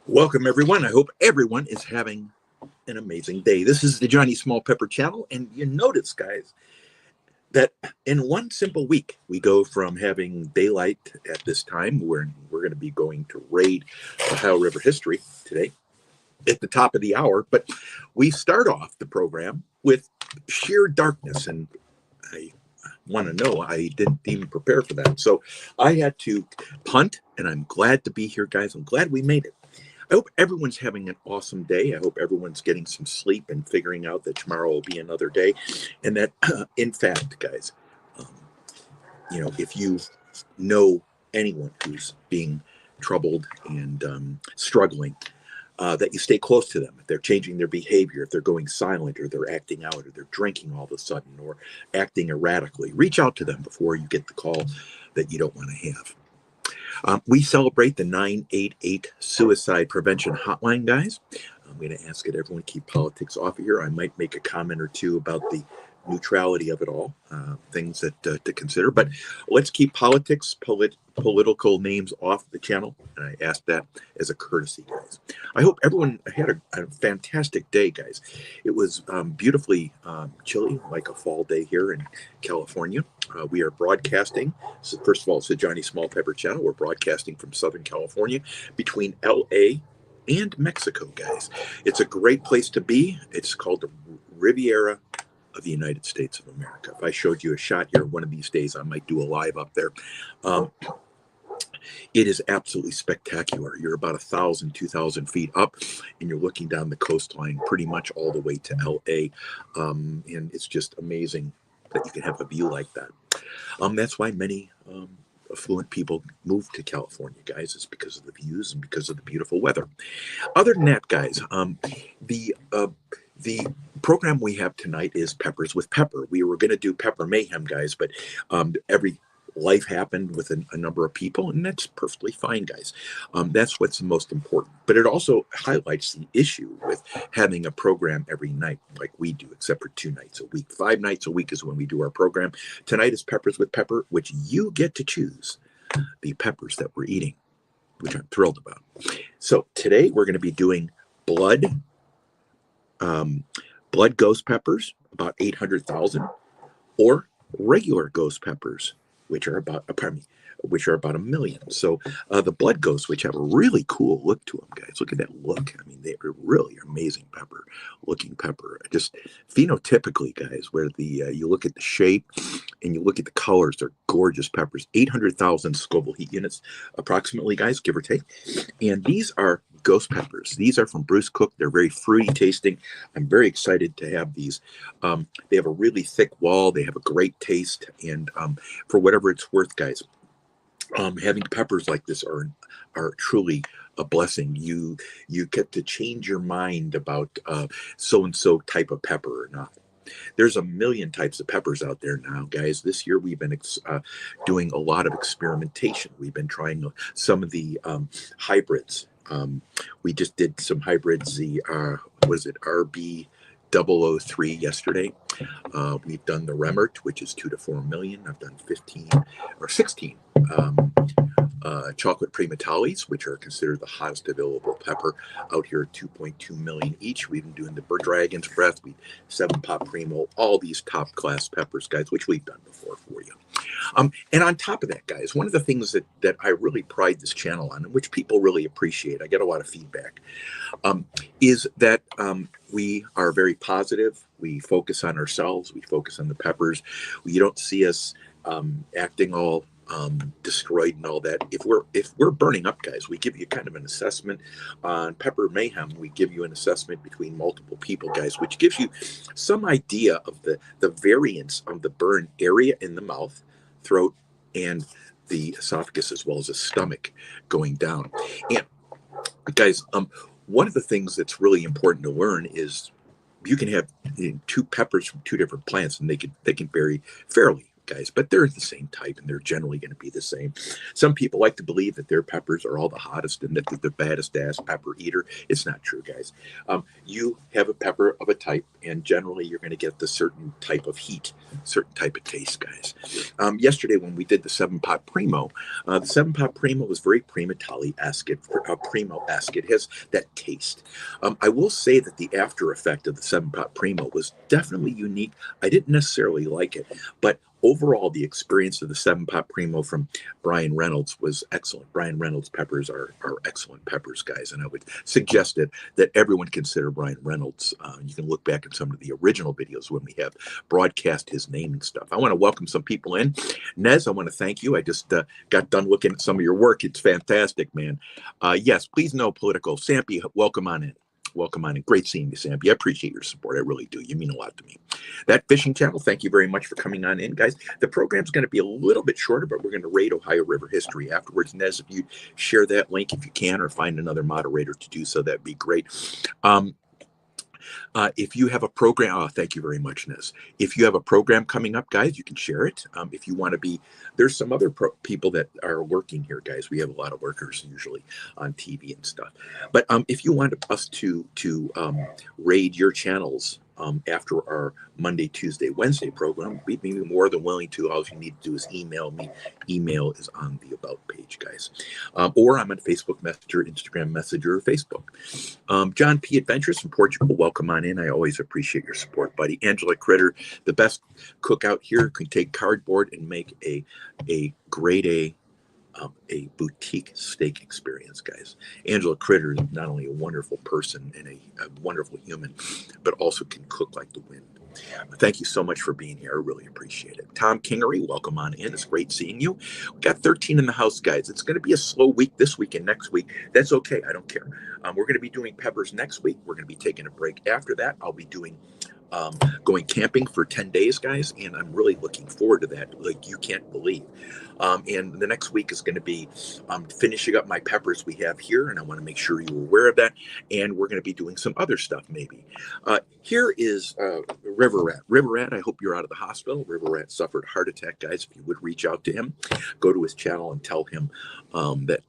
Welcome, everyone. I hope everyone is having an amazing day. This is the Johnny Small Pepper channel, and you notice, guys, that in one simple week, we go from having daylight at this time, where we're going to be going to raid Ohio River history today at the top of the hour, but we start off the program with sheer darkness, and I want to know, I didn't even prepare for that. So I had to punt, and I'm glad to be here, guys. I'm glad we made it. I hope everyone's having an awesome day. I hope everyone's getting some sleep and figuring out that tomorrow will be another day. And that, in fact, guys, um, if you know anyone who's being troubled and struggling, that you stay close to them. If they're changing their behavior, if they're going silent, or they're acting out, or they're drinking all of a sudden, or acting erratically, reach out to them before you get the call that you don't want to have. We celebrate the 988 Suicide Prevention Hotline, guys. I'm going to ask that everyone keep politics off of here. I might make a comment or two about the neutrality of it all, things that to consider. But let's keep politics, political names off the channel. And I ask that as a courtesy, guys. I hope everyone had a fantastic day, guys. It was beautifully chilly, like a fall day here in California. We are broadcasting. So first of all, it's the Johnny Small Pepper channel. We're broadcasting from Southern California between LA and Mexico, guys. It's a great place to be. It's called the Riviera of the United States of America. If I showed you a shot here one of these days, I might do a live up there. It is absolutely spectacular. You're about 1,000, 2,000 feet up, and you're looking down the coastline pretty much all the way to LA. And it's just amazing that you can have a view like that. That's why many affluent people move to California, guys. It's because of the views and because of the beautiful weather. Other than that, guys, the program we have tonight is Peppers with Pepper. We were going to do Pepper Mayhem, guys, but every life happened with a number of people, and that's perfectly fine, guys. That's what's the most important. But it also highlights the issue with having a program every night like we do, except for 2 nights a week. 5 nights a week is when we do our program. Tonight is Peppers with Pepper, which you get to choose the peppers that we're eating, which I'm thrilled about. So today we're going to be doing blood ghost peppers, about 800,000, or regular ghost peppers, which are about, which are about 1 million. So the blood ghosts, which have a really cool look to them, guys. Look at that look. I mean, they are really amazing looking pepper. Just phenotypically, guys, where the you look at the shape and you look at the colors, they're gorgeous peppers. 800,000 Scoville heat units, approximately, guys, give or take. And these are ghost peppers. These are from Bruce Cook. They're very fruity tasting. I'm very excited to have these. They have a really thick wall. They have a great taste. And for whatever it's worth, guys, having peppers like this are truly a blessing. You get to change your mind about so-and-so type of pepper or not. There's 1 million types of peppers out there now, guys. This year we've been doing a lot of experimentation. We've been trying some of the hybrids. We just did some hybrids, the was it RB 003 yesterday. We've done the Remmert, which is 2 to 4 million. I've done 15 or 16 chocolate primatalis, which are considered the hottest available pepper out here, 2.2 million each. We've been doing the Dragon's Breath, 7 Pop Primo, all these top class peppers, guys, which we've done before for you. And on top of that, guys, one of the things that I really pride this channel on, and which people really appreciate, I get a lot of feedback, is that we are very positive. We focus on ourselves. We focus on the peppers. You don't see us acting all destroyed and all that. If we're burning up, guys, we give you kind of an assessment on Pepper Mayhem. We give you an assessment between multiple people, guys, which gives you some idea of the variance of the burn area in the mouth, throat, and the esophagus, as well as the stomach going down. And guys, one of the things that's really important to learn is you can have 2 peppers from 2 different plants, and they can vary fairly guys, but they're the same type and they're generally going to be the same. Some people like to believe that their peppers are all the hottest and that they're the baddest ass pepper eater. It's not true, guys. You have a pepper of a type, and generally you're going to get the certain type of heat, certain type of taste, guys. Yesterday when we did the 7-pot Primo, the 7-pot Primo was very Primatali-esque, Primo-esque. It has that taste. I will say that the after effect of the 7-pot Primo was definitely unique. I didn't necessarily like it, but overall, the experience of the 7-pot Primo from Brian Reynolds was excellent. Brian Reynolds peppers are excellent peppers, guys, and I would suggest that everyone consider Brian Reynolds. You can look back at some of the original videos when we have broadcast his name and stuff. I want to welcome some people in. Nez, I want to thank you. I just got done looking at some of your work. It's fantastic, man. Yes, please no political. Sampy, welcome on in. Welcome on in. Great seeing you, Sampy. I appreciate your support. I really do. You mean a lot to me. That fishing channel, thank you very much for coming on in, guys. The program's going to be a little bit shorter, but we're going to raid Ohio River history afterwards. Nez, if you share that link if you can, or find another moderator to do so, that'd be great. If you have a program, thank you very much, Nez. If you have a program coming up, guys, you can share it. If you want to be, there's some other people that are working here, guys. We have a lot of workers usually on TV and stuff. But if you want us to raid your channels after our Monday, Tuesday, Wednesday program, we'd be more than willing to. All you need to do is email me. Email is on the About page, guys. Or I'm on Facebook Messenger, Instagram Messenger, or Facebook. John P. Adventures from Portugal, welcome on in. I always appreciate your support, buddy. Angela Critter, the best cook out here, can take cardboard and make a grade a boutique steak experience, guys. Angela Critter is not only a wonderful person and a wonderful human, but also can cook like the wind. Thank you so much for being here. I really appreciate it. Tom Kingery, welcome on in. It's great seeing you. We got 13 in the house, guys. It's going to be a slow week this week and next week. That's okay. I don't care. We're going to be doing peppers next week. We're going to be taking a break after that. I'll be doing going camping for 10 days, guys, and I'm really looking forward to that, like you can't believe. And the next week is going to be finishing up my peppers we have here, and I want to make sure you're aware of that, and we're going to be doing some other stuff maybe. Here is River Rat. River Rat, I hope you're out of the hospital. River Rat suffered a heart attack, guys. If you would reach out to him, go to his channel and tell him that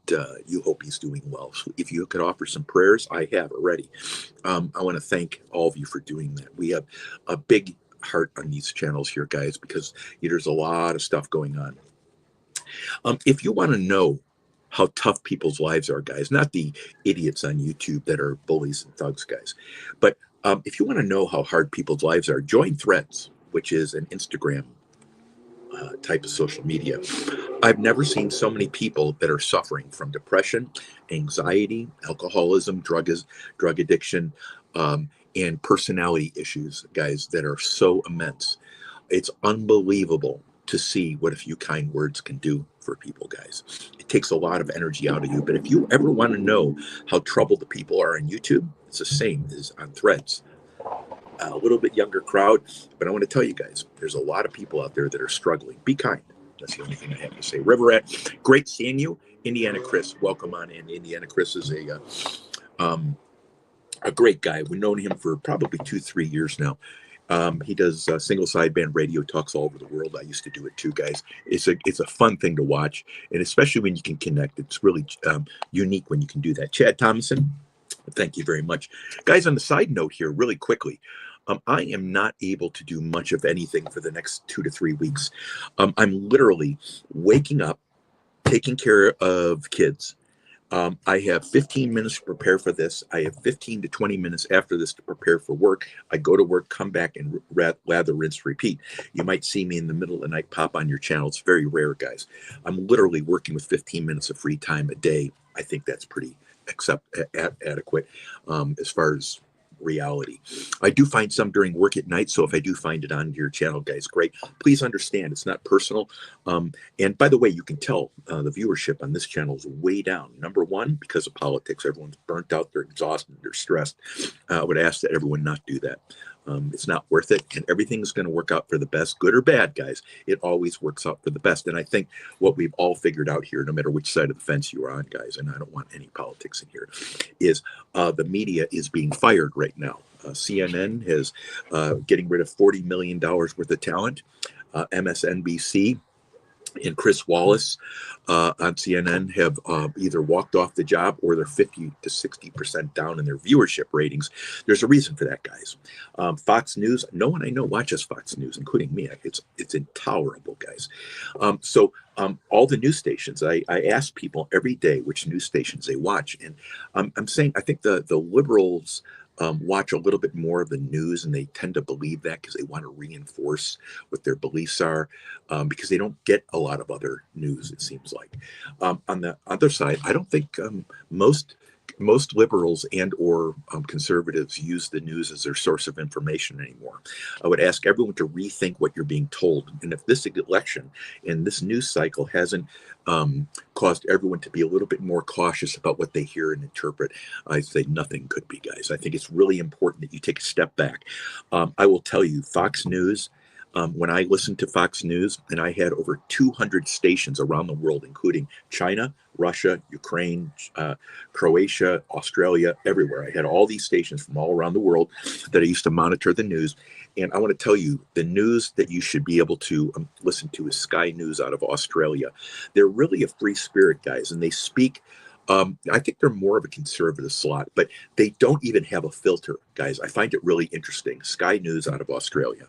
you hope he's doing well. So if you could offer some prayers, I have already. I want to thank all of you for doing that. We have a big heart on these channels here, guys, because there's a lot of stuff going on. If you want to know how tough people's lives are, guys, not the idiots on YouTube that are bullies and thugs, guys, but if you want to know how hard people's lives are, join Threads, which is an Instagram type of social media. I've never seen so many people that are suffering from depression, anxiety, alcoholism, drug addiction, and personality issues, guys, that are so immense. It's unbelievable to see what a few kind words can do for people, guys. It takes a lot of energy out of you. But if you ever want to know how troubled the people are on YouTube, it's the same as on Threads. A little bit younger crowd, but I want to tell you guys, there's a lot of people out there that are struggling. Be kind. That's the only thing I have to say. River Rat, great seeing you. Indiana Chris, welcome on in. Indiana Chris is a great guy. We've known him for probably 2-3 years now. He does single sideband radio talks all over the world. I used to do it too, guys. It's a fun thing to watch, and especially when you can connect. It's really unique when you can do that. Chad Thomason, thank you very much. Guys, on the side note here, really quickly, I am not able to do much of anything for the next 2 to 3 weeks. I'm literally waking up, taking care of kids. I have 15 minutes to prepare for this. I have 15 to 20 minutes after this to prepare for work. I go to work, come back, and lather, rinse, repeat. You might see me in the middle of the night pop on your channel. It's very rare, guys. I'm literally working with 15 minutes of free time a day. I think that's pretty adequate as far as reality. I do find some during work at night, so if I do find it on your channel, guys, great. Please understand it's not personal. And by the way, you can tell the viewership on this channel is way down. Number one, because of politics. Everyone's burnt out, they're exhausted, they're stressed. I would ask that everyone not do that. It's not worth it, and everything's going to work out for the best, good or bad, guys. It always works out for the best. And I think what we've all figured out here, no matter which side of the fence you're on, guys, and I don't want any politics in here, is the media is being fired right now. CNN is getting rid of $40 million worth of talent. MSNBC and Chris Wallace on CNN have either walked off the job or they're 50 to 60% down in their viewership ratings. There's a reason for that, guys. Fox News, no one I know watches Fox News, including me. It's intolerable, guys. So all the news stations, I ask people every day which news stations they watch. And I'm saying I think the liberals watch a little bit more of the news, and they tend to believe that because they want to reinforce what their beliefs are, because they don't get a lot of other news, it seems like. On the other side, I don't think most liberals and or conservatives use the news as their source of information anymore. I would ask everyone to rethink what you're being told. And if this election and this news cycle hasn't caused everyone to be a little bit more cautious about what they hear and interpret, I say nothing could be, guys. I think it's really important that you take a step back. I will tell you, Fox News, when I listened to Fox News, and I had over 200 stations around the world, including China, Russia, Ukraine, Croatia, Australia, everywhere. I had all these stations from all around the world that I used to monitor the news. And I want to tell you, the news that you should be able to listen to is Sky News out of Australia. They're really a free spirit, guys, and they speak. I think they're more of a conservative slot, but they don't even have a filter, guys. I find it really interesting. Sky News out of Australia,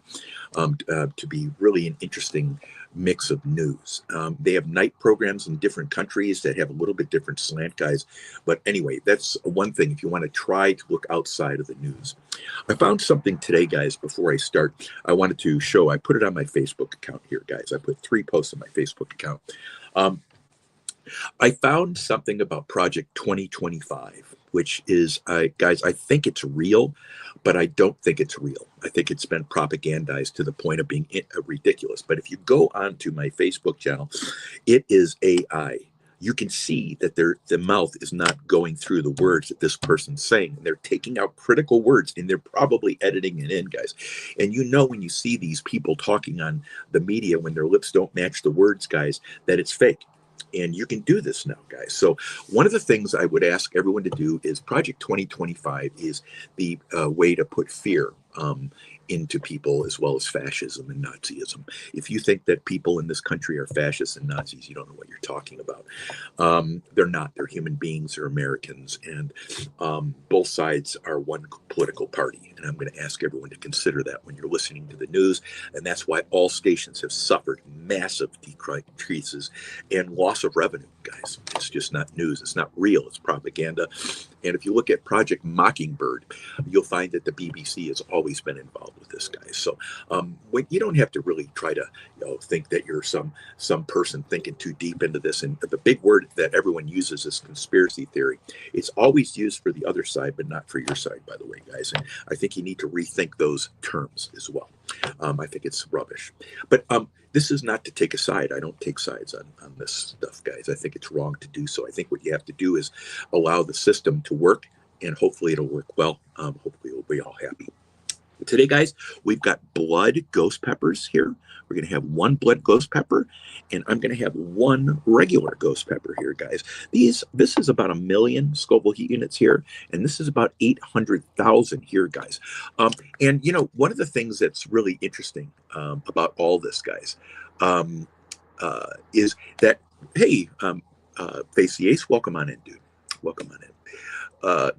to be really an interesting mix of news. They have night programs in different countries that have a little bit different slant, guys. But anyway, that's one thing if you want to try to look outside of the news. I found something today, guys, before I start. I wanted to show, I put it on my Facebook account here, guys. I put 3 posts on my Facebook account. I found something about Project 2025, which is, guys, I think it's real, but I don't think it's real. I think it's been propagandized to the point of being ridiculous. But if you go onto my Facebook channel, it is AI. You can see that the mouth is not going through the words that this person's saying. They're taking out critical words, and they're probably editing it in, guys. And you know when you see these people talking on the media, when their lips don't match the words, guys, that it's fake. And you can do this now, guys. So one of the things I would ask everyone to do is Project 2025 is the way to put fear into people, as well as fascism and Nazism. If you think that people in this country are fascists and Nazis, you don't know what you're talking about. They're not. They're human beings. They're Americans. And both sides are one political party. And I'm going to ask everyone to consider that when you're listening to the news. And that's why all stations have suffered massive decreases and loss of revenue, guys. It's just not news. It's not real. It's propaganda. And if you look at Project Mockingbird, you'll find that the BBC has always been involved with this, guys. So when you don't have to really try to think that you're some person thinking too deep into this. And the big word that everyone uses is conspiracy theory. It's always used for the other side, but not for your side, by the way, guys. And I think you need to rethink those terms as well. I think it's rubbish. But this is not to take a side. I don't take sides on this stuff, guys. I think it's wrong to do so. I think what you have to do is allow the system to work, and hopefully it'll work well. Hopefully we'll be all happy. Today, guys, we've got blood ghost peppers here. We're going to have 1 blood ghost pepper, and I'm going to have 1 regular ghost pepper here, guys. This is about 1 million Scoville heat units here, and this is about 800,000 here, guys. And, one of the things that's really interesting about all this, guys, is that, hey, Face the Ace, welcome on in, dude. Welcome on in.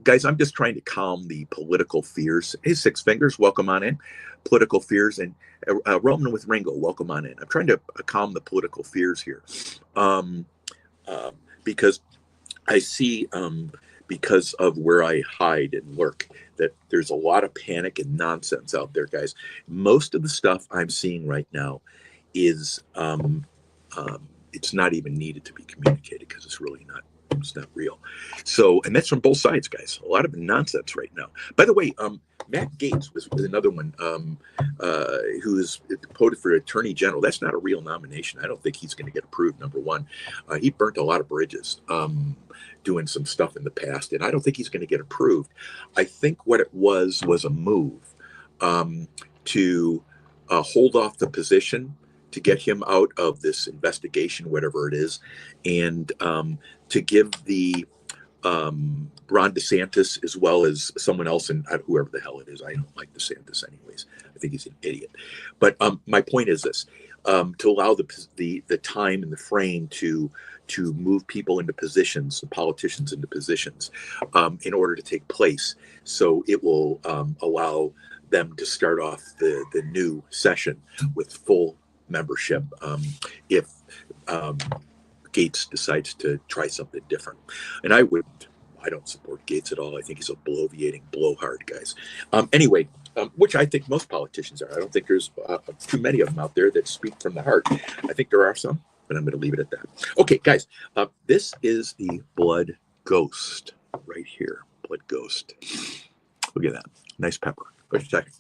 Guys, I'm just trying to calm the political fears. Hey, Six Fingers, welcome on in. Political fears. And Roman with Ringo, welcome on in. I'm trying to calm the political fears here. Because I see, because of where I hide and lurk, that there's a lot of panic and nonsense out there, guys. Most of the stuff I'm seeing right now is, it's not even needed to be communicated because it's really not. It's not real. So, and that's from both sides, guys. A lot of nonsense right now. By the way, Matt Gaetz was another one who is voted for Attorney General. That's not a real nomination. I don't think he's going to get approved, number one. He burnt a lot of bridges doing some stuff in the past, and I don't think he's going to get approved. I think what it was a move to hold off the position, to get him out of this investigation, whatever it is, and to give the Ron DeSantis, as well as someone else, and whoever the hell it is. I don't like DeSantis anyways. I think he's an idiot. But my point is this. to allow the time and the frame to move people into positions, the politicians into positions, in order to take place. So it will allow them to start off the new session with full membership if Gates decides to try something different. And I don't support Gates at all. I think he's a bloviating blowhard, guys. Anyway, which I think most politicians are. I don't think there's too many of them out there that speak from the heart. I think there are some, but I'm going to leave it at that. Okay, guys, this is the blood ghost right here. Blood ghost. Look at that. Nice pepper. Wait a second.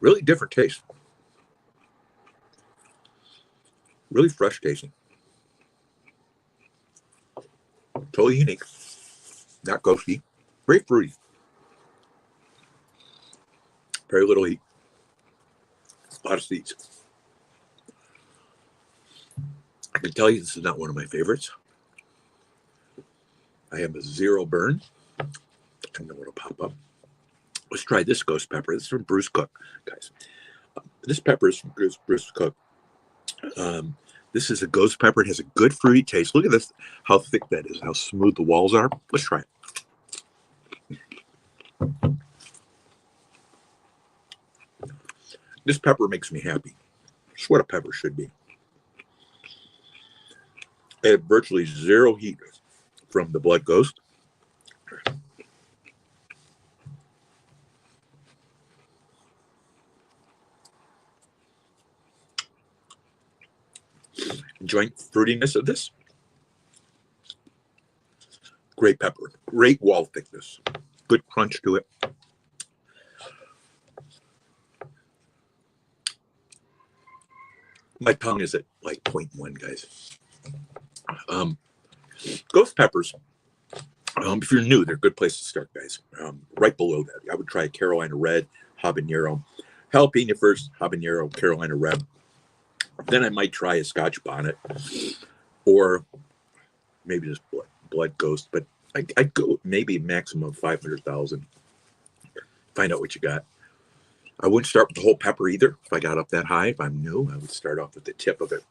Really different taste. Really fresh tasting. Totally unique. Not ghosty. Very fruity. Very little heat. A lot of seeds. I can tell you this is not one of my favorites. I have a 0 burn. I know what'll pop up. Let's try this ghost pepper. This is from Bruce Cook, guys. This pepper is from Bruce Cook. This is a ghost pepper. It has a good fruity taste. Look at this, how thick that is, how smooth the walls are. Let's try it. This pepper makes me happy. It's what a pepper should be. I have virtually 0 heat from the blood ghost. Enjoying the fruitiness of this. Great pepper. Great wall thickness. Good crunch to it. My tongue is at like 0.1, guys. Ghost peppers, if you're new, they're a good place to start, guys. Right below that, I would try a Carolina Red, habanero. Jalapeno first, habanero, Carolina Red. Then I might try a Scotch bonnet or maybe just blood ghost, but I'd go maybe maximum 500,000. Find out what you got. I wouldn't start with the whole pepper either. If I got up that high, if I'm new, I would start off with the tip of it.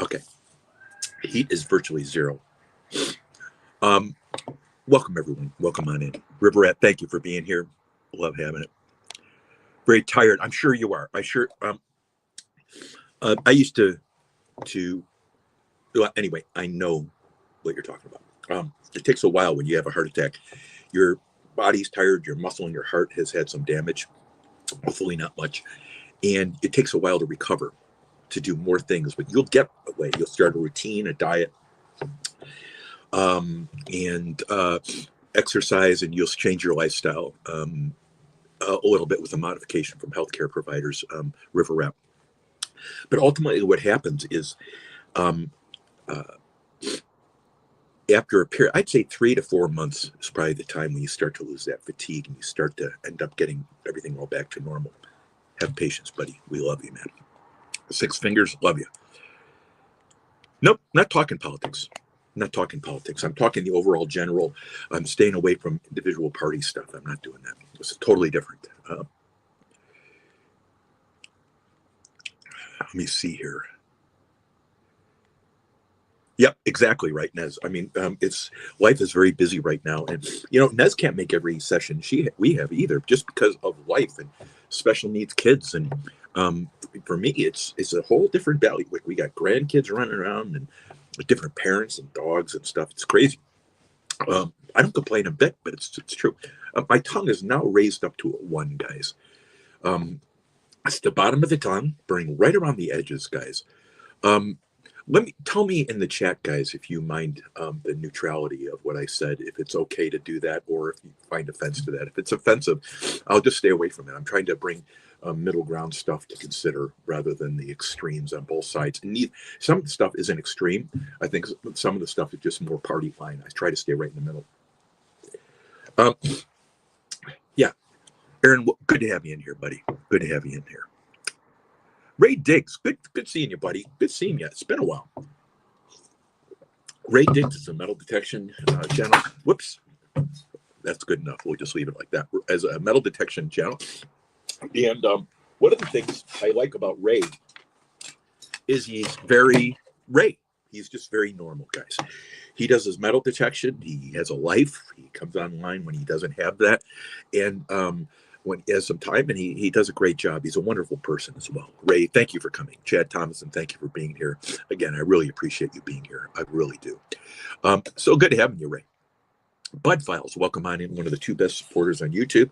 Okay. Heat is virtually 0. Welcome, everyone. Welcome on in. Riverette, thank you for being here. Love having it. Very tired. I'm sure you are. I used to well, anyway, I know what you're talking about. It takes a while when you have a heart attack. Your body's tired, your muscle and your heart has had some damage, hopefully not much. And it takes a while to recover, to do more things, but you'll get away. You'll start a routine, a diet, and exercise, and you'll change your lifestyle a little bit with a modification from healthcare providers, Riverette. But ultimately what happens is after a period, I'd say 3 to 4 months is probably the time when you start to lose that fatigue and you start to end up getting everything all back to normal. Have patience, buddy. We love you, man. 6 fingers, love you. Nope, not talking politics. Not talking politics. I'm talking the overall general. I'm staying away from individual party stuff. I'm not doing that. It's totally different. Let me see here. Yep, exactly right, Nez. I mean, life is very busy right now, and Nez can't make every session we have either, just because of life and special needs kids. And for me, it's a whole different value. Like, we got grandkids running around and different parents and dogs and stuff. It's crazy. I don't complain a bit, but it's true. My tongue is now raised up to a 1, guys. It's the bottom of the tongue, burning right around the edges, guys. Tell me in the chat, guys, if you mind the neutrality of what I said, if it's okay to do that, or if you find offense to that. If it's offensive, I'll just stay away from it. I'm trying to bring middle ground stuff to consider rather than the extremes on both sides. And some of the stuff isn't extreme. I think some of the stuff is just more party line. I try to stay right in the middle. Yeah. Aaron, good to have you in here, buddy. Good to have you in here. Ray Diggs, good seeing you, buddy. Good seeing you. It's been a while. Ray Diggs is a metal detection channel. Whoops. That's good enough. We'll just leave it like that as a metal detection channel. And one of the things I like about Ray is Ray. He's just very normal, guys. He does his metal detection. He has a life. He comes online when he doesn't have that. And when he has some time, and he does a great job. He's a wonderful person as well. Ray, thank you for coming. Chad Thomason, thank you for being here. Again, I really appreciate you being here. I really do. So good to have you, Ray. Bud Files, welcome on in, one of the two best supporters on YouTube.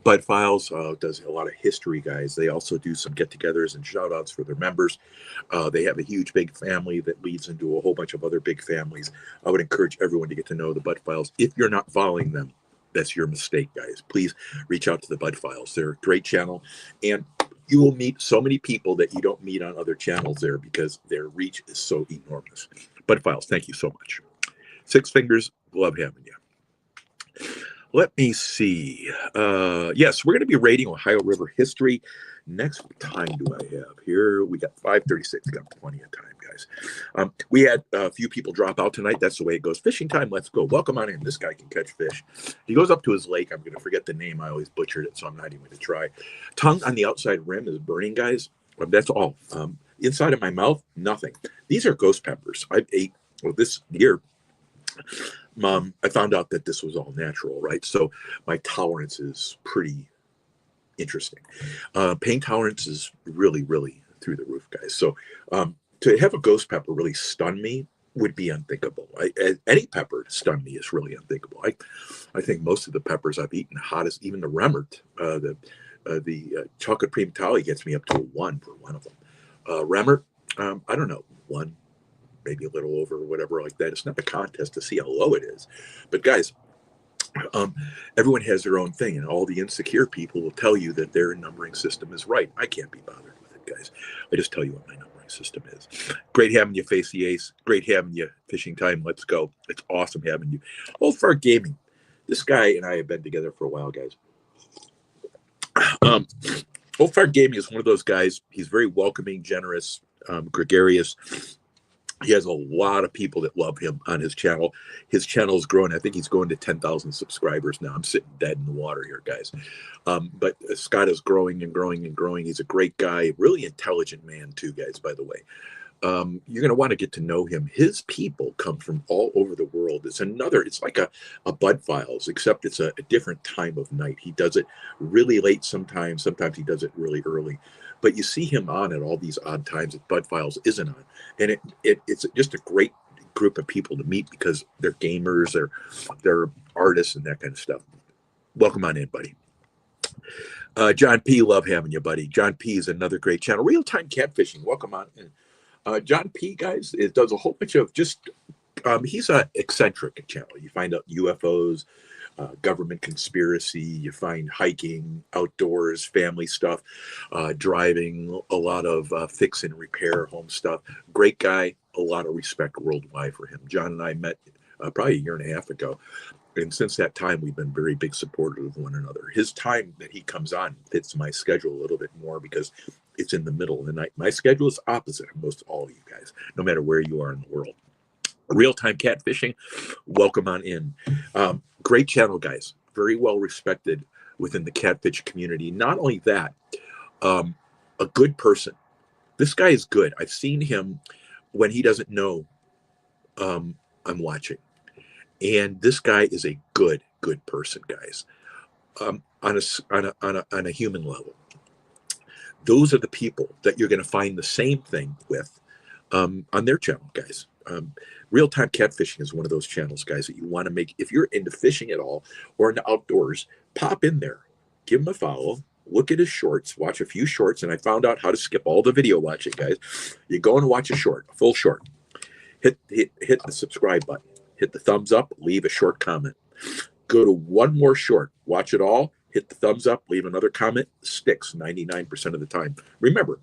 Bud Files does a lot of history, guys. They also do some get-togethers and shout-outs for their members. They have a huge, big family that leads into a whole bunch of other big families. I would encourage everyone to get to know the Bud Files. If you're not following them, that's your mistake, guys. Please reach out to the Bud Files. They're a great channel, and you will meet so many people that you don't meet on other channels there because their reach is so enormous. Bud Files, thank you so much. Six Fingers, love having you. Let me see. Yes, we're going to be rating Ohio River history. Next, what time do I have here? We got 5:36. Got plenty of time, guys. We had a few people drop out tonight. That's the way it goes. Fishing time. Let's go. Welcome on in. This guy can catch fish. He goes up to his lake. I'm going to forget the name. I always butchered it, so I'm not even going to try. Tongue on the outside rim is burning, guys. That's all. Inside of my mouth, nothing. These are ghost peppers. I ate this year. I found out that this was all natural, right? So my tolerance is pretty interesting. Pain tolerance is really, really through the roof, guys. So to have a ghost pepper really stun me would be unthinkable. Any pepper to stun me is really unthinkable. I think most of the peppers I've eaten, hottest, even the Remmert, the chocolate cream tally gets me up to a 1 for one of them. Remmert, I don't know, 1. Maybe a little over or whatever like that. It's not a contest to see how low it is. But guys, everyone has their own thing, and all the insecure people will tell you that their numbering system is right. I can't be bothered with it, guys. I just tell you what my numbering system is. Great having you, Face the Ace. Great having you, Fishing Time. Let's go. It's awesome having you. Old Fart Gaming. This guy and I have been together for a while, guys. Old Fart Gaming is one of those guys. He's very welcoming, generous, gregarious. He has a lot of people that love him on his channel. His channel is growing. I think he's going to 10,000 subscribers now. I'm sitting dead in the water here, guys. But Scott is growing and growing and growing. He's a great guy, really intelligent man too, guys, by the way. You're going to want to get to know him. His people come from all over the world. It's like a Bud Files, except it's a different time of night. He does it really late sometimes. Sometimes he does it really early. But you see him on at all these odd times that Bud Files isn't on. And it's just a great group of people to meet because they're gamers, they're artists and that kind of stuff. Welcome on in, buddy. John P., love having you, buddy. John P. is another great channel. Real-time catfishing. Welcome on in. John P., guys, it does a whole bunch of just, he's an eccentric channel. You find out UFOs, government conspiracy, you find hiking, outdoors, family stuff, driving, a lot of fix and repair home stuff. Great guy, a lot of respect worldwide for him. John and I met probably a year and a half ago. And since that time, we've been very big supporters of one another. His time that he comes on fits my schedule a little bit more because it's in the middle of the night. My schedule is opposite of most all of you guys, no matter where you are in the world. Real-time catfishing, welcome on in. Great channel, guys. Very well respected within the catfish community. Not only that, a good person. This guy is good. I've seen him when he doesn't know I'm watching. And this guy is a good person, guys. On a human level. Those are the people that you're going to find the same thing with on their channel, guys. Real-time catfishing is one of those channels, guys, that you want to make. If you're into fishing at all or in the outdoors, pop in there, give him a follow, look at his shorts, watch a few shorts, and I found out how to skip all the video watching, guys. You go and watch a full short. Hit the subscribe button, hit the thumbs up, leave a short comment. Go to one more short, watch it all, hit the thumbs up, leave another comment. Sticks 99% of the time. Remember,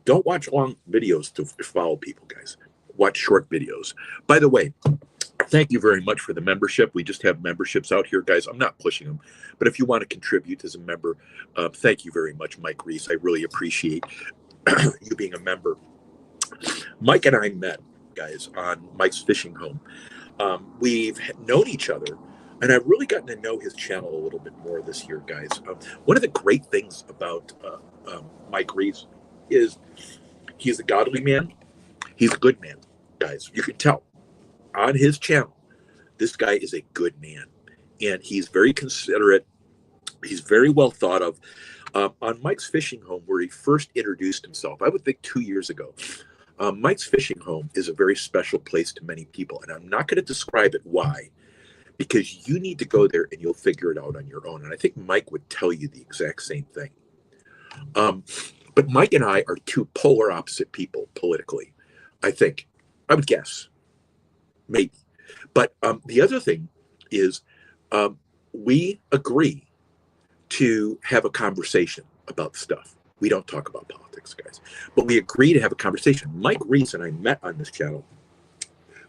don't watch long videos to follow people, guys. Watch short videos. By the way, thank you very much for the membership. We just have memberships out here, guys. I'm not pushing them, but if you want to contribute as a member, thank you very much, Mike Reese. I really appreciate you being a member. Mike and I met, guys, on Mike's Fishing Home. We've known each other And I've really gotten to know his channel a little bit more this year, guys. One of the great things about Mike Reese is he's a godly man. He's a good man, guys. You can tell on his channel. This guy is a good man, and he's very considerate. He's very well thought of. On Mike's Fishing Home, where he first introduced himself, I would think 2 years ago. Mike's Fishing Home is a very special place to many people, and I'm not going to describe it why, because you need to go there and you'll figure it out on your own. And I think Mike would tell you the exact same thing. But Mike and I are two polar opposite people politically, I think. I would guess, maybe. But the other thing is we agree to have a conversation about stuff. We don't talk about politics, guys, but we agree to have a conversation. Mike Reese and I met on this channel.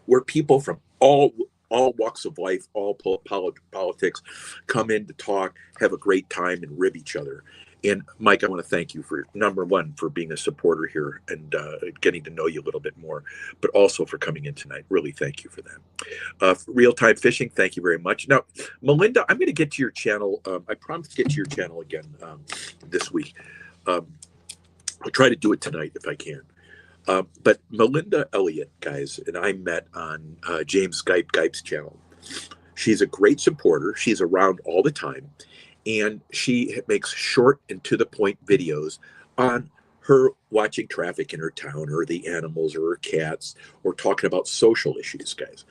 We're people from all walks of life, all politics, come in to talk, have a great time, and rib each other. And Mike, I want to thank you for number one for being a supporter here and getting to know you a little bit more, but also for coming in tonight. Really, thank you for that. Real Time Fishing, thank you very much. Now, Melinda, I'm going to get to your channel. I promise to get to your channel again this week. I'll try to do it tonight if I can. But Melinda Elliott, guys, and I met on James Gipe's channel. She's a great supporter. She's around all the time. And she makes short and to the point videos on her watching traffic in her town or the animals or her cats or talking about social issues, guys.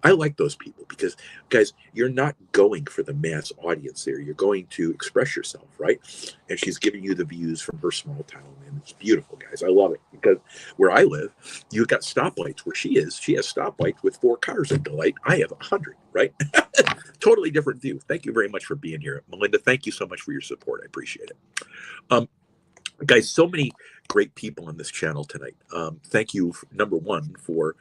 I like those people because, guys, you're not going for the mass audience there. You're going to express yourself, right? And she's giving you the views from her small town. And it's beautiful, guys. I love it because where I live, you've got stoplights. Where she has stoplights with 4 cars at the light. I have 100, right? Totally different view. Thank you very much for being here. Melinda, thank you so much for your support. I appreciate it. Guys, so many great people on this channel tonight. Thank you, number one, for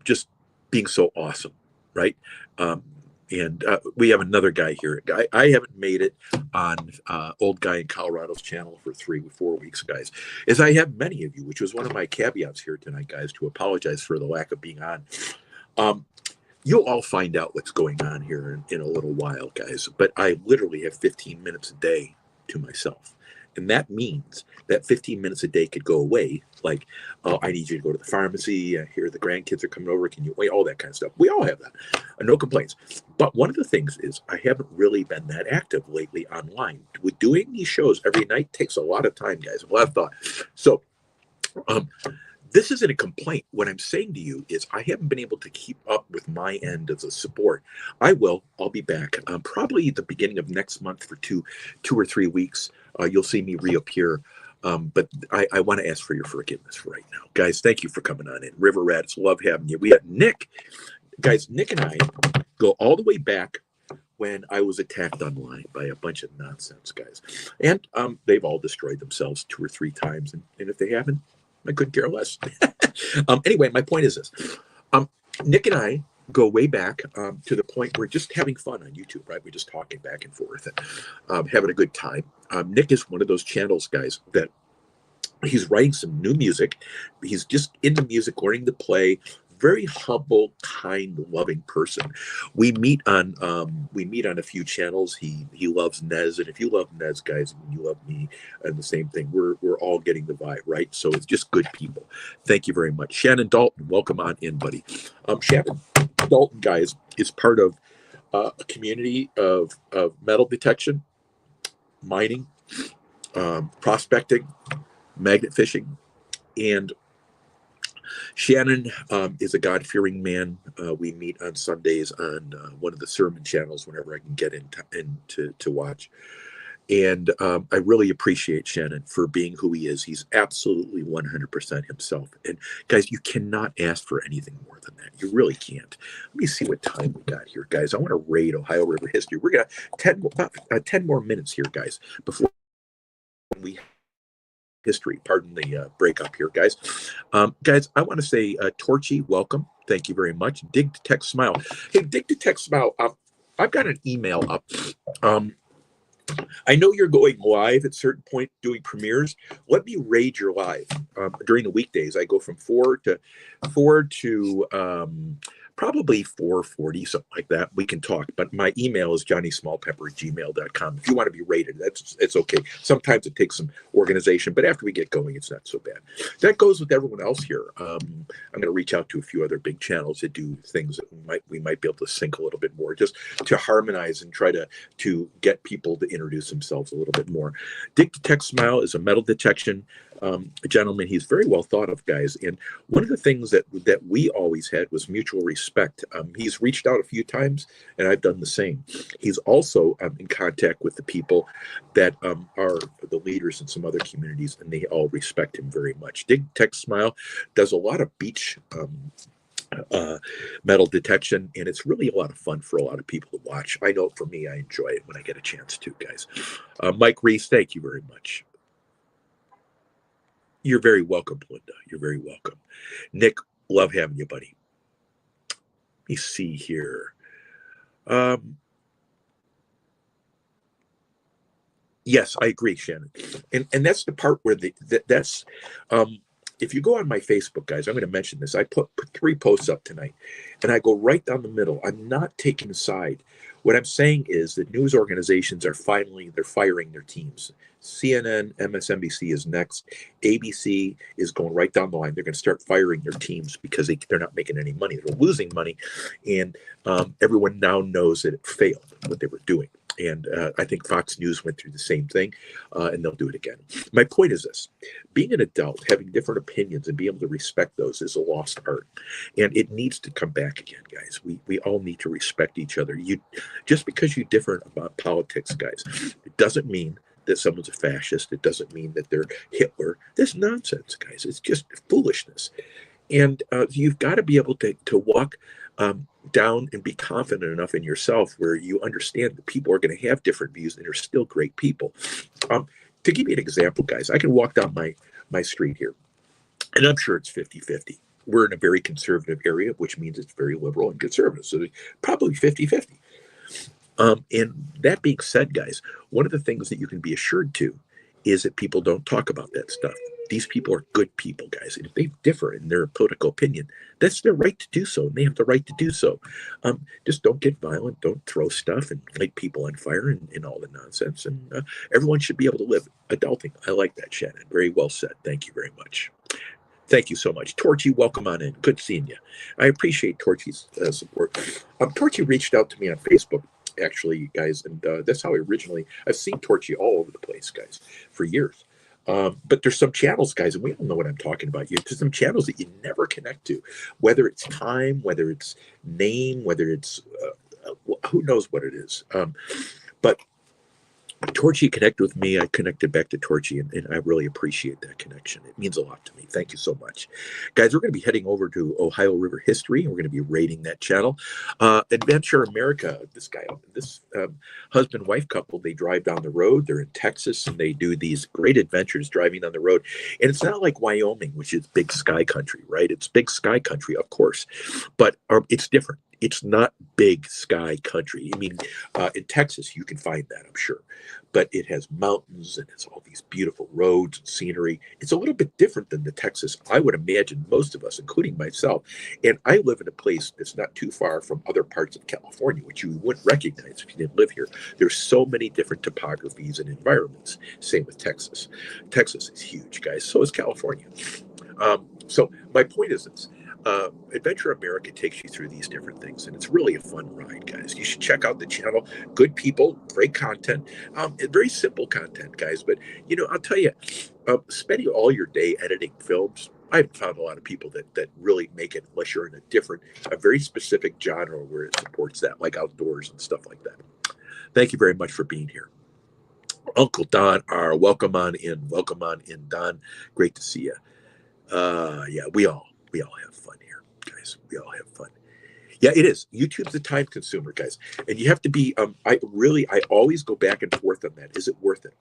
just being so awesome, right? And we have another guy here. I haven't made it on Old Guy in Colorado's channel for 3-4 weeks, guys, as I have many of you, which was one of my caveats here tonight, guys, to apologize for the lack of being on. You'll all find out what's going on here in a little while, guys, but I literally have 15 minutes a day to myself. And that means that 15 minutes a day could go away. Like, oh, I need you to go to the pharmacy. Here, the grandkids are coming over. Can you wait? All that kind of stuff. We all have that. No complaints. But one of the things is I haven't really been that active lately online. With doing these shows every night takes a lot of time, guys, a lot of thought. So, this isn't a complaint. What I'm saying to you is I haven't been able to keep up with my end of the support. I'll be back probably the beginning of next month for two or 3 weeks. You'll see me reappear. But I want to ask for your forgiveness right now. Guys, thank you for coming on in. River Rats, love having you. We had Nick. Guys, Nick and I go all the way back when I was attacked online by a bunch of nonsense, guys. And they've all destroyed themselves 2 or 3 times. And if they haven't, I couldn't care less. Anyway, my point is this. Nick and I go way back to the point where we're just having fun on YouTube, right? We're just talking back and forth and having a good time. Nick is one of those channels, guys, that he's writing some new music. He's just into music, learning to play. Very humble, kind, loving person. We meet on a few channels. He loves Nez, and if you love Nez, guys, and you love me, and the same thing, we're all getting the vibe, right? So it's just good people. Thank you very much, Shannon Dalton. Welcome on in, buddy. Shannon Dalton, guys, is part of a community of metal detection, mining, prospecting, magnet fishing, and Shannon is a God-fearing man. We meet on Sundays on one of the sermon channels whenever I can get in to watch. And I really appreciate Shannon for being who he is. He's absolutely 100% himself. And guys, you cannot ask for anything more than that. You really can't. Let me see what time we got here, guys. I want to rate Ohio River history. We're going to about 10 more minutes here, guys, before we history. Pardon the breakup here, guys. Guys, I want to say, Torchy, welcome. Thank you very much. Dig Detect Smile. Hey, Dig Detect Smile. I've got an email up. I know you're going live at a certain point doing premieres. Let me raid your live during the weekdays. I go from 4 to probably 4:40, something like that. We can talk, but my email is johnnysmallpepper@gmail.com. If you want to be rated, it's okay. Sometimes it takes some organization, but after we get going, it's not so bad. That goes with everyone else here. I'm going to reach out to a few other big channels that do things that we might be able to sync a little bit more, just to harmonize and try to get people to introduce themselves a little bit more. Dig Detect Smile is a metal detection gentleman. He's very well thought of, guys. And one of the things that we always had was mutual respect. He's reached out a few times, and I've done the same. He's also in contact with the people that are the leaders in some other communities, and they all respect him very much. Dig Detect Smile does a lot of beach metal detection, and it's really a lot of fun for a lot of people to watch. I know for me, I enjoy it when I get a chance to, guys. Mike Reese, thank you very much. You're very welcome, Linda. You're very welcome. Nick, love having you, buddy. Let me see here. Yes, I agree, Shannon. And that's the part where that's if you go on my Facebook, guys, I'm going to mention this. I put 3 posts up tonight, and I go right down the middle. I'm not taking a side. What I'm saying is that news organizations are they're firing their teams. CNN, MSNBC is next. ABC is going right down the line. They're going to start firing their teams because they're not making any money. They're losing money, and everyone now knows that it failed what they were doing. And I think Fox News went through the same thing, and they'll do it again. My point is this: being an adult, having different opinions, and being able to respect those is a lost art, and it needs to come back again, guys. We all need to respect each other. Just because you differ about politics, guys, it doesn't mean that someone's a fascist. It doesn't mean that they're Hitler. That's nonsense, guys. It's just foolishness. And you've got to be able to walk down and be confident enough in yourself where you understand that people are going to have different views and they're still great people. To give you an example, guys, I can walk down my street here, and I'm sure it's 50-50. We're in a very conservative area, which means it's very liberal and conservative. So probably 50-50. And that being said, guys, one of the things that you can be assured to is that people don't talk about that stuff. These people are good people, guys. And if they differ in their political opinion, that's their right to do so. And they have the right to do so. Just don't get violent. Don't throw stuff and light people on fire and all the nonsense. And everyone should be able to live adulting. I like that, Shannon. Very well said. Thank you very much. Thank you so much. Torchy, welcome on in. Good seeing you. I appreciate Torchy's support. Torchy reached out to me on Facebook, actually, guys, and that's how I've seen Torchy all over the place, guys, for years. But there's some channels, guys, and we all know what I'm talking about. There's some channels that you never connect to, whether it's time, whether it's name, whether it's who knows what it is. But Torchy connected with me. I connected back to Torchy, and I really appreciate that connection. It means a lot to me. Thank you so much. Guys, we're going to be heading over to Ohio River History, and we're going to be rating that channel. Adventure America, this husband-wife couple, they drive down the road. They're in Texas, and they do these great adventures driving on the road. And it's not like Wyoming, which is big sky country, right? It's big sky country, of course, but it's different. It's not big sky country. I mean, in Texas, you can find that, I'm sure. But it has mountains and it's all these beautiful roads and scenery. It's a little bit different than the Texas, I would imagine most of us, including myself. And I live in a place that's not too far from other parts of California, which you wouldn't recognize if you didn't live here. There's so many different topographies and environments. Same with Texas. Texas is huge, guys. So is California. So my point is this. Adventure America takes you through these different things, and it's really a fun ride, guys. You should check out the channel. Good people, great content, very simple content, guys. But I'll tell you, spending all your day editing films, I've found a lot of people that really make it, unless you're in a very specific genre where it supports that, like outdoors and stuff like that. Thank you very much for being here. Uncle Don R, welcome on in, Don. Great to see you. Yeah, we all have fun here, guys. We all have fun. Yeah, it is. YouTube's a time consumer, guys, and you have to be. I always go back and forth on that. Is it worth it?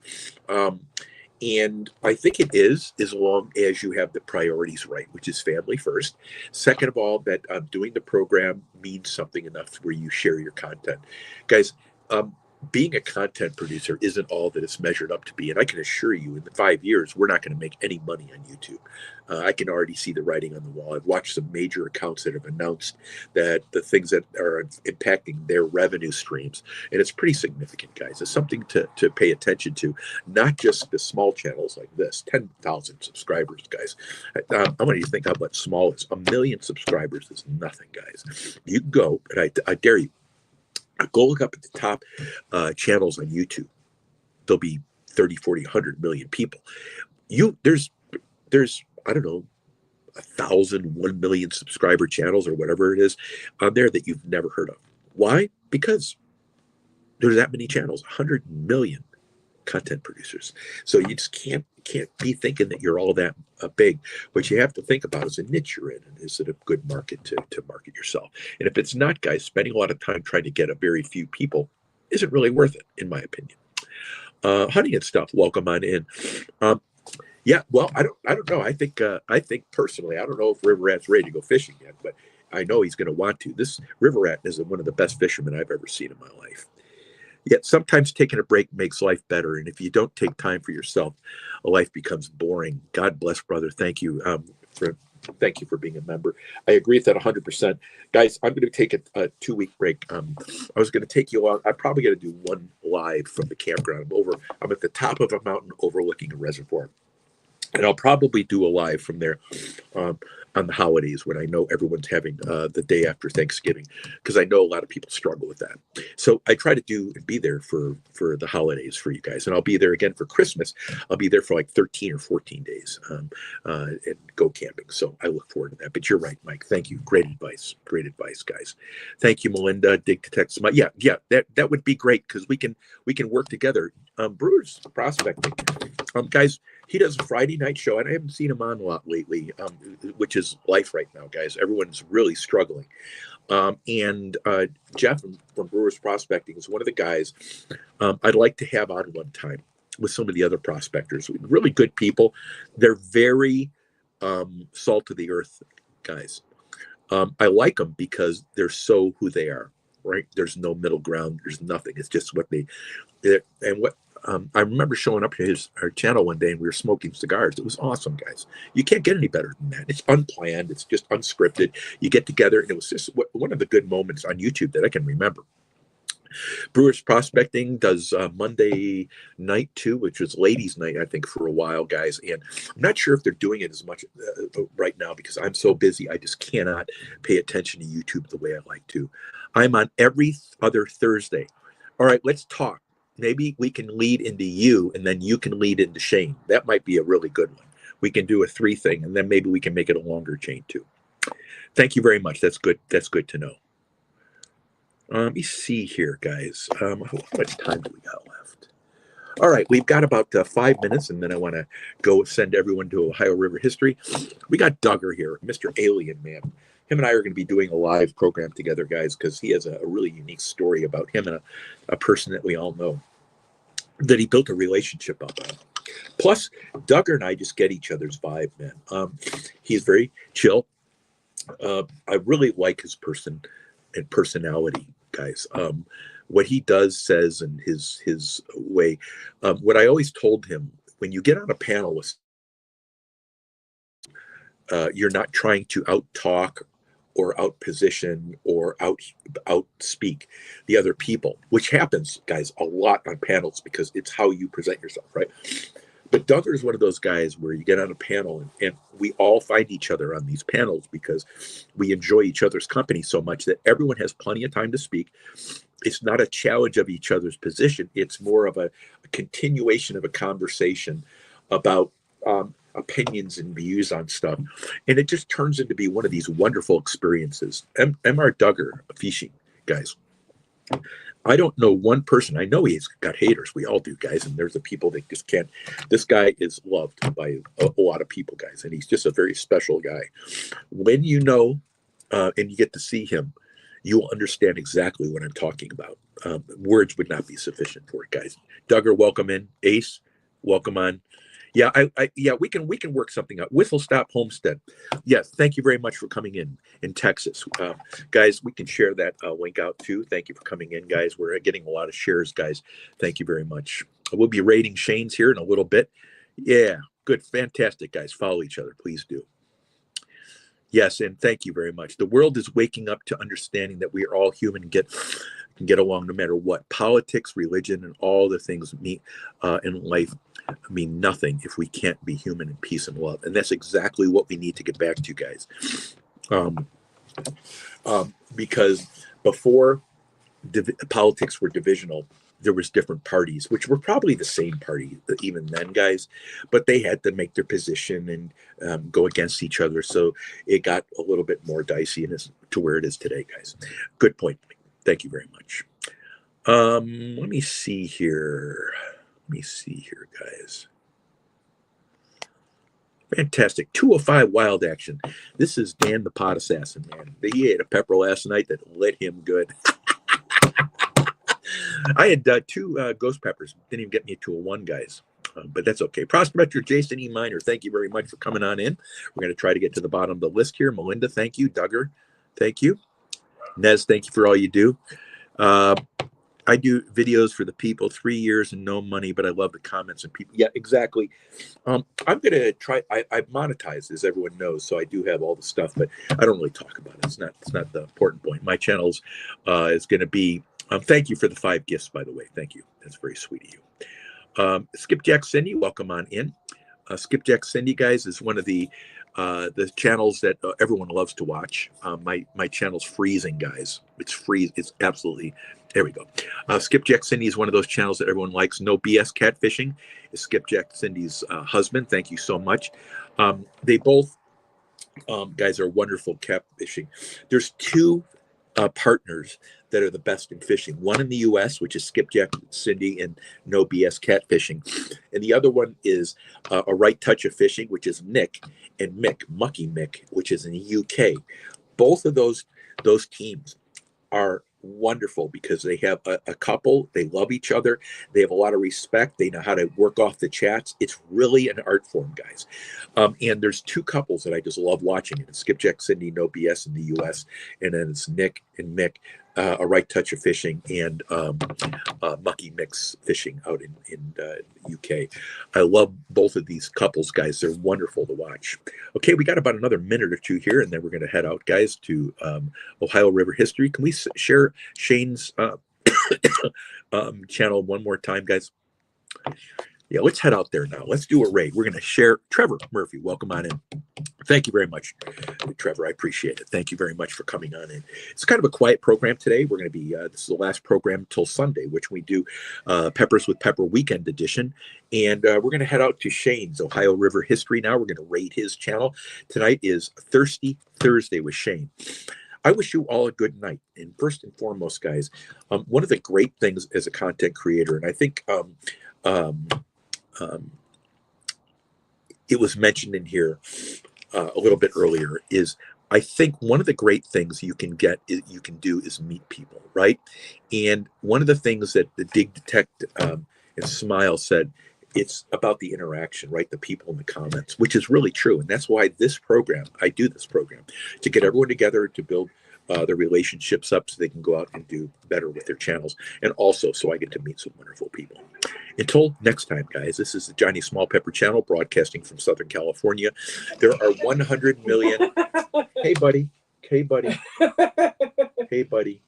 And I think it is, as long as you have the priorities right, which is family first. Second of all, that doing the program means something enough where you share your content, guys. being a content producer isn't all that it's measured up to be. And I can assure you, in the 5 years, we're not going to make any money on YouTube. I can already see the writing on the wall. I've watched some major accounts that have announced that the things that are impacting their revenue streams, and it's pretty significant, guys. It's something to pay attention to, not just the small channels like this. 10,000 subscribers, guys. I want you to think how much small is. 1 million subscribers is nothing, guys. You can go, and I dare you, go look up at the top channels on YouTube. There'll be 30, 40, 100 million people. There's I don't know, 1,000, 1 million subscriber channels or whatever it is on there that you've never heard of. Why? Because there's that many channels, 100 million content producers. So you just can't be thinking that you're all that big. What you have to think about is a niche you're in, and is it a good market to market yourself? And if it's not, guys, spending a lot of time trying to get a very few people isn't really worth it, in my opinion. Honey and stuff, welcome on in. Yeah, well, I don't know. I think personally, I don't know if River Rat's ready to go fishing yet, but I know he's going to want to. This River Rat is one of the best fishermen I've ever seen in my life. Yet sometimes taking a break makes life better. And if you don't take time for yourself, life becomes boring. God bless, brother. Thank you thank you for being a member. I agree with that 100%. Guys, I'm going to take a 2-week break. I was going to take you on. I'm probably going to do one live from the campground. I'm at the top of a mountain overlooking a reservoir. And I'll probably do a live from there on the holidays when I know everyone's having the day after Thanksgiving, because I know a lot of people struggle with that. So I try to do and be there for the holidays for you guys. And I'll be there again for Christmas. I'll be there for like 13 or 14 days and go camping. So I look forward to that. But you're right, Mike. Thank you. Great advice. Great advice, guys. Thank you, Melinda. Dig to text. Yeah. That would be great, because we can work together. Brewers Prospecting. Guys, he does a Friday night show, and I haven't seen him on a lot lately, which is life right now, guys. Everyone's really struggling. And Jeff from Brewers Prospecting is one of the guys I'd like to have on one time with some of the other prospectors. Really good people. They're very salt of the earth guys. I like them because they're so who they are, right? There's no middle ground. There's nothing. It's just what and what I remember showing up to our channel one day, and we were smoking cigars. It was awesome, guys. You can't get any better than that. It's unplanned. It's just unscripted. You get together, and it was just one of the good moments on YouTube that I can remember. Brewers Prospecting does Monday night too, which was ladies' night, I think, for a while, guys. And I'm not sure if they're doing it as much right now, because I'm so busy. I just cannot pay attention to YouTube the way I like to. I'm on every other Thursday. All right, let's talk. Maybe we can lead into you, and then you can lead into Shane. That might be a really good one. We can do a 3 thing, and then maybe we can make it a longer chain too. Thank you very much. That's good. That's good to know. Let me see here, guys. How much time do we got left? All right, we've got about 5 minutes, and then I want to go send everyone to Ohio River history. We got Duggar here, Mr. Alien Man. Him and I are going to be doing a live program together, guys, because he has a really unique story about him and a person that we all know that he built a relationship up on. Plus, Duggar and I just get each other's vibe, man. He's very chill. I really like his person and personality, guys. What he does, says, and his way. What I always told him, when you get on a panel with, you're not trying to out-talk or out-position or out-speak the other people, which happens, guys, a lot on panels, because it's how you present yourself, right? But Duggar is one of those guys where you get on a panel and we all find each other on these panels because we enjoy each other's company so much that everyone has plenty of time to speak. It's not a challenge of each other's position. It's more of a continuation of a conversation about opinions and views on stuff. And it just turns into be one of these wonderful experiences. M.R. Duggar, fishing, guys. I don't know one person. I know he's got haters. We all do, guys. And there's the people that just can't. This guy is loved by a lot of people, guys. And he's just a very special guy. When you know and you get to see him, you will understand exactly what I'm talking about. Words would not be sufficient for it, guys. Duggar, welcome in. Ace, welcome on. Yeah, yeah, we can work something out. Whistle Stop Homestead. Yes, thank you very much for coming in Texas, guys. We can share that link out too. Thank you for coming in, guys. We're getting a lot of shares, guys. Thank you very much. We'll be rating Shane's here in a little bit. Yeah, good, fantastic, guys. Follow each other, please do. Yes, and thank you very much. The world is waking up to understanding that we are all human and can get along no matter what. Politics, religion, and all the things meet in life mean nothing if we can't be human in peace and love. And that's exactly what we need to get back to, guys. Because before politics were divisional, there was different parties, which were probably the same party even then, guys, but they had to make their position and go against each other. So it got a little bit more dicey and to where it is today, guys. Good point. Thank you very much. Let me see here. Guys. Fantastic. 205 wild action. This is Dan the Pot Assassin, man. He ate a pepper last night that lit him good. I had 2 ghost peppers. Didn't even get me to a 1, guys. But that's okay. Prospector Jason E. Miner, thank you very much for coming on in. We're going to try to get to the bottom of the list here. Melinda, thank you. Duggar, thank you. Nez, thank you for all you do. I do videos for the people, 3 years and no money, but I love the comments and people. Yeah, exactly. I'm going to try. I monetize, as everyone knows, so I do have all the stuff, but I don't really talk about it. It's not the important point. My channel's is going to be. Thank you for the 5 gifts, by the way. Thank you. That's very sweet of you. Skipjack Cindy, welcome on in. Skipjack Cindy, guys, is one of the channels that everyone loves to watch. My channel's freezing, guys. It's free. It's absolutely. There we go. Skipjack Cindy is one of those channels that everyone likes. No BS Catfishing is Skipjack Cindy's husband. Thank you so much. They both, guys, are wonderful catfishing. There's 2 partners that are the best in fishing. One in the U.S., which is Skipjack Cindy and No BS Catfishing, and the other one is A Right Touch of Fishing, which is Nick, and Mucky Mick, which is in the U.K. Both of those teams are wonderful because they have a couple. They love each other. They have a lot of respect. They know how to work off the chats. It's really an art form, guys. And there's 2 couples that I just love watching. It's Skipjack Cindy, No BS in the U.S., and then it's Nick and Mick, A Right Touch of Fishing, and Mucky Mix Fishing out in UK. I love both of these couples, guys. They're wonderful to watch. Okay, we got about another minute or 2 here, and then we're going to head out, guys, to Ohio River History. Can we share Shane's channel one more time, guys? Yeah, let's head out there now. Let's do a raid. We're going to share. Trevor Murphy, welcome on in. Thank you very much, Trevor. I appreciate it. Thank you very much for coming on in. It's kind of a quiet program today. We're going to be, this is the last program till Sunday, which we do Peppers with Pepper Weekend Edition. And we're going to head out to Shane's Ohio River History now. We're going to raid his channel. Tonight is Thirsty Thursday with Shane. I wish you all a good night. And first and foremost, guys, one of the great things as a content creator, and I think it was mentioned in here a little bit earlier, is I think one of the great things you can do is meet people, right? And one of the things that the Dig Detect and Smile said, it's about the interaction, right? The people in the comments, which is really true. And that's why I do this program, to get everyone together to build their relationships up so they can go out and do better with their channels. And also so I get to meet some wonderful people. Until next time, guys, this is the Johnny Small Pepper channel broadcasting from Southern California. There are 100 million. Hey, buddy. Hey, buddy. Hey, buddy.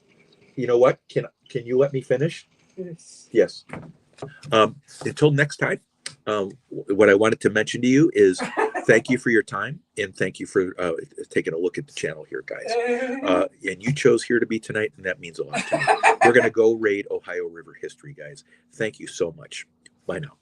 You know what? Can you let me finish? Yes. Until next time, what I wanted to mention to you is thank you for your time, and thank you for taking a look at the channel here, guys. And you chose here to be tonight, and that means a lot to me. We're going to go raid Ohio River History, guys. Thank you so much. Bye now.